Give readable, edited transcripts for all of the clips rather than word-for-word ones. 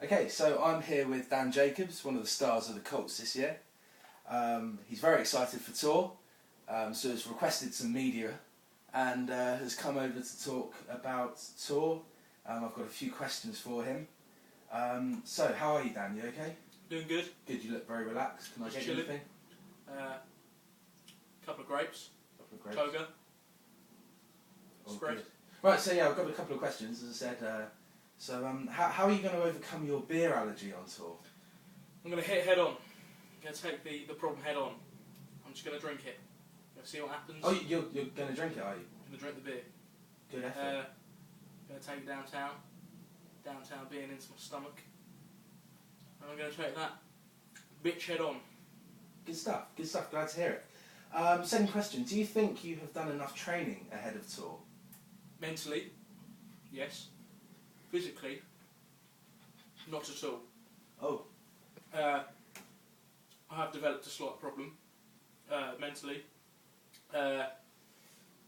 Okay, so I'm here with Dan Jacobs, one of the stars of the Colts this year. He's very excited for tour, so has requested some media and has come over to talk about tour. I've got a few questions for him. So, how are you, Dan? You okay? Doing good. Good, you look very relaxed. Can I get you anything? Couple of grapes. Couple of grapes. Toga. Oh, Spread. good. Right, so yeah, I've got a couple of questions, as I said. How are you going to overcome your beer allergy on tour? I'm going to hit it head on. I'm going to take the problem head on. I'm just going to drink it. Going to see what happens. Oh, you're going to drink it, are you? I'm going to drink the beer. Good effort. Going to take it downtown. Downtown being into my stomach. And I'm going to take that bitch head on. Good stuff, good stuff. Glad to hear it. Second question, do you think you have done enough training ahead of tour? Mentally, yes. Physically, not at all. Oh. I have developed a slight problem mentally. I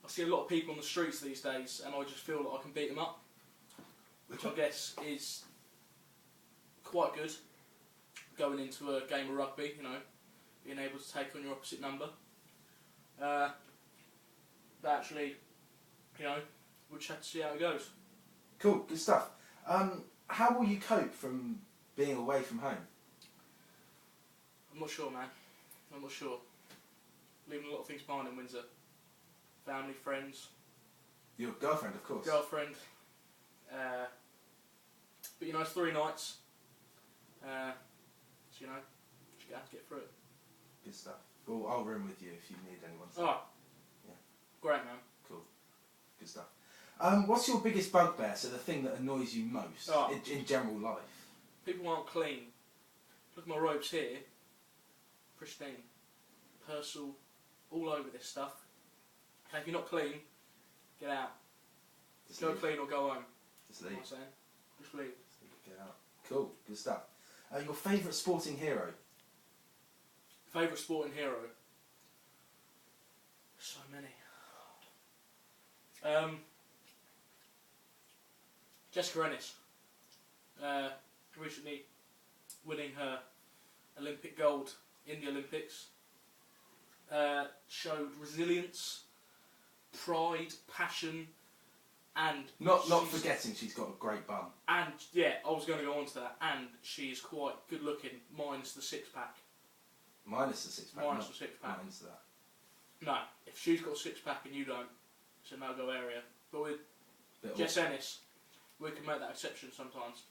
see a lot of people on the streets these days and I just feel that I can beat them up, which I guess is quite good going into a game of rugby, you know, being able to take on your opposite number. But actually, you know, we'll just have to see how it goes. Cool, good stuff. How will you cope from being away from home? I'm not sure, man. I'm not sure. Leaving a lot of things behind in Windsor. Family, friends. Your girlfriend, of course. Girlfriend. But you know, it's 3 nights. So you know, just have to get through it. Good stuff. Well, I'll room with you if you need anyone. Oh. Yeah. Great, man. Cool. Good stuff. What's your biggest bugbear, so the thing that annoys you most in general life? People aren't clean. Look at my robes here. Pristine. Persil. All over this stuff. And if you're not clean, get out. Just go leave. clean or go home. Just leave. You know what I'm saying? Just leave. Get out. Cool. Good stuff. Your favourite sporting hero? Favourite sporting hero? So many. Jessica Ennis. Recently winning her Olympic gold in the Olympics. Showed resilience, pride, passion, and Not forgetting she's got a great bum. And yeah, I was going to go on to that. And she's quite good looking, minus the 6-pack. Minus the 6-pack. Minus the 6-pack. Not into that. No, if she's got a 6-pack and you don't, it's a no-go area. But with Jess Ennis, we can make that exception sometimes.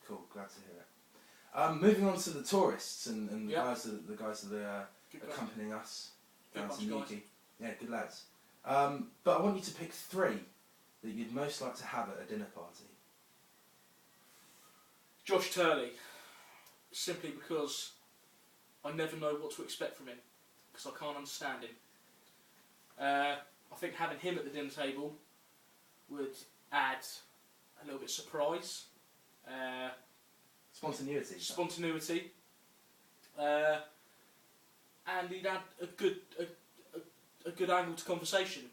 Cool, glad to hear it. Moving on to the tourists and the guys that are accompanying us down to Newquay. Yeah, good lads. But I want you to pick 3 that you'd most like to have at a dinner party. Josh Turley, simply because I never know what to expect from him, because I can't understand him. I think having him at the dinner table would add a little bit of surprise. Spontaneity. Spontaneity. And he'd add a good angle to conversation.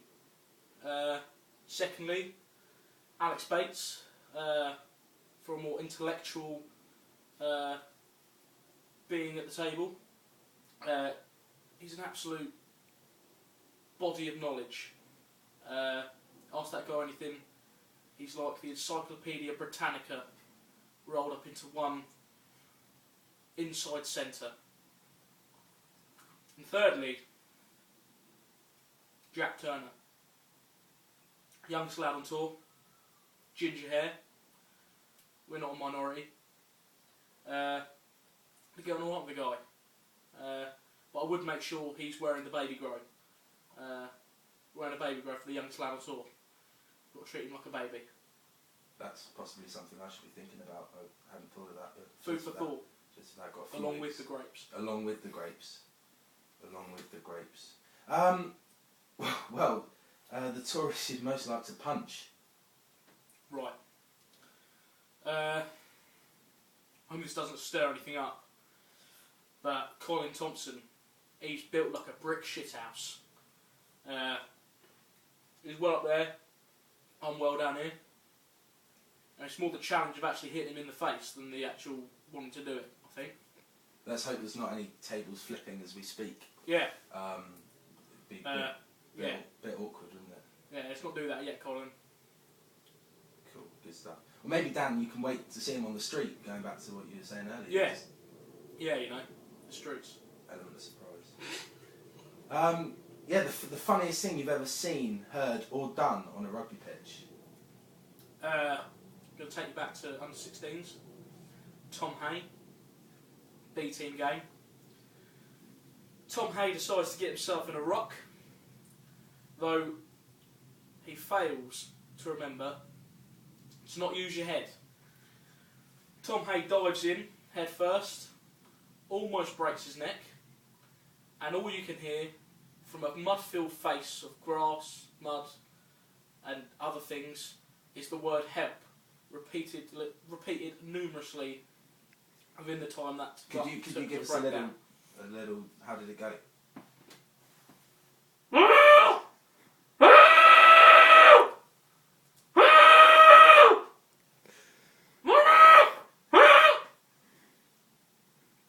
Secondly, Alex Bates, for a more intellectual being at the table. He's an absolute body of knowledge. Ask that guy anything, he's like the Encyclopedia Britannica rolled up into one inside centre. And thirdly, Jack Turner. Youngest lad on tour, ginger hair, we're not a minority. We get on alright with the guy. But I would make sure he's wearing the baby grow. Wearing a baby grow for the youngest lad on tour. Got to treat him like a baby. That's possibly something I should be thinking about. I hadn't thought of that. But food for thought. Just about got a few along weeks. with the grapes. Along with the grapes. Along with the grapes. Well, the tourists you'd most like to punch. Right. I mean, this doesn't stir anything up, but Colin Thompson, he's built like a brick shithouse. He's well up there, I'm well down here. And it's more the challenge of actually hitting him in the face than the actual wanting to do it, I think. Let's hope there's not any tables flipping as we speak. Yeah. It'd be a bit awkward, wouldn't it? Yeah, let's not do that yet, Colin. Cool, good stuff. Well, maybe, Dan, you can wait to see him on the street, going back to what you were saying earlier. Yeah. Yeah, you know, the streets. Element of surprise. The funniest thing you've ever seen, heard, or done on a rugby pitch? I'm going to take you back to under-16s. Tom Hay, B-team game. Tom Hay decides to get himself in a ruck, though he fails to remember to not use your head. Tom Hay dives in, head first, almost breaks his neck, and all you can hear from a mud-filled face of grass, mud, and other things is the word help, repeated numerously within the time that Could you give us a little, how did it go?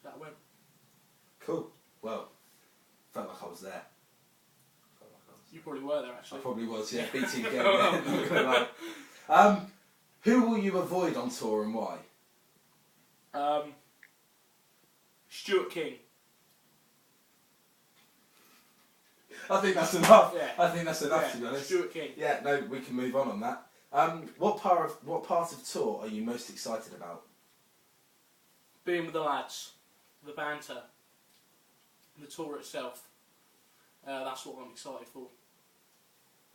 That went. Cool. Well, felt like I was there. You probably were there, actually. I probably was, yeah. B-team game, not gonna lie. Who will you avoid on tour and why? Stuart King. I think that's enough. Yeah. I think that's enough, to be honest. Stuart King. Yeah, no, we can move on that. What part of tour are you most excited about? Being with the lads, the banter, the tour itself. That's what I'm excited for.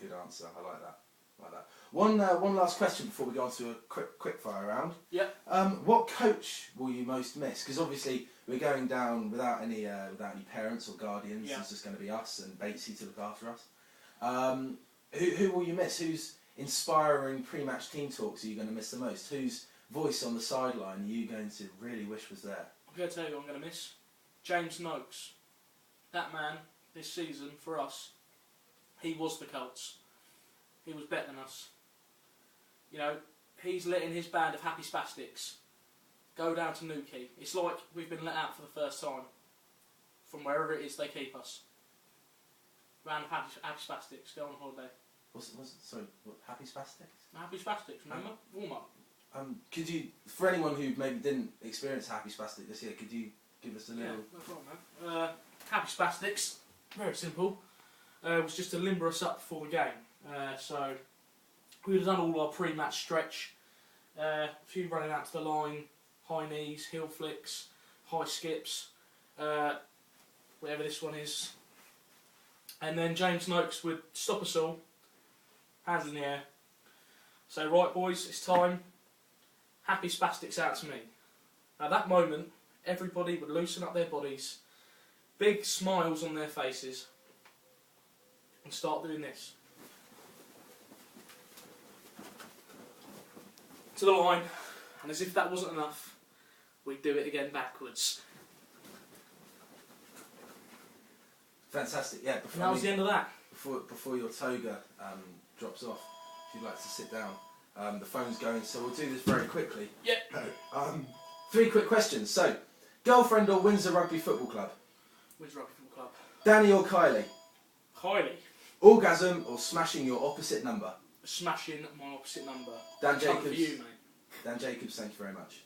Good answer. I like that. One last question before we go on to a quick fire round. Yeah. What coach will you most miss? Because obviously we're going down without any parents or guardians. Yeah. It's just going to be us and Batesy to look after us. Who will you miss? Whose inspiring pre-match team talks are you going to miss the most? Whose voice on the sideline are you going to really wish was there? I'm going to tell you what I'm going to miss. James Noakes. That man, this season, for us, he was the Colts. He was better than us. You know, he's letting his band of happy spastics go down to Newquay. It's like we've been let out for the first time from wherever it is they keep us. Round of happy spastics, go on holiday. Sorry, what, happy spastics? Happy spastics, remember? Warm up. Could you, for anyone who maybe didn't experience happy spastic this year, could you give us a little? Yeah, no problem, man. Happy spastics, very simple. Was just to limber us up before the game. So we'd have done all our pre-match stretch, a few running out to the line, high knees, heel flicks, high skips, whatever this one is. And then James Noakes would stop us all, hands in the air, say, right boys, it's time, happy spastics out to me. At that moment, everybody would loosen up their bodies, big smiles on their faces, and start doing this. To the line, and as if that wasn't enough, we'd do it again backwards. Fantastic, yeah. And that was the end of that. Before your toga drops off, if you'd like to sit down, the phone's going, so we'll do this very quickly. Yep. 3 quick questions. So, girlfriend or Windsor Rugby Football Club? Windsor Rugby Football Club. Danny or Kylie? Kylie. Orgasm or smashing your opposite number? Smashing my opposite number. Dan Jacobs. For you, mate. Dan Jacobs, thank you very much.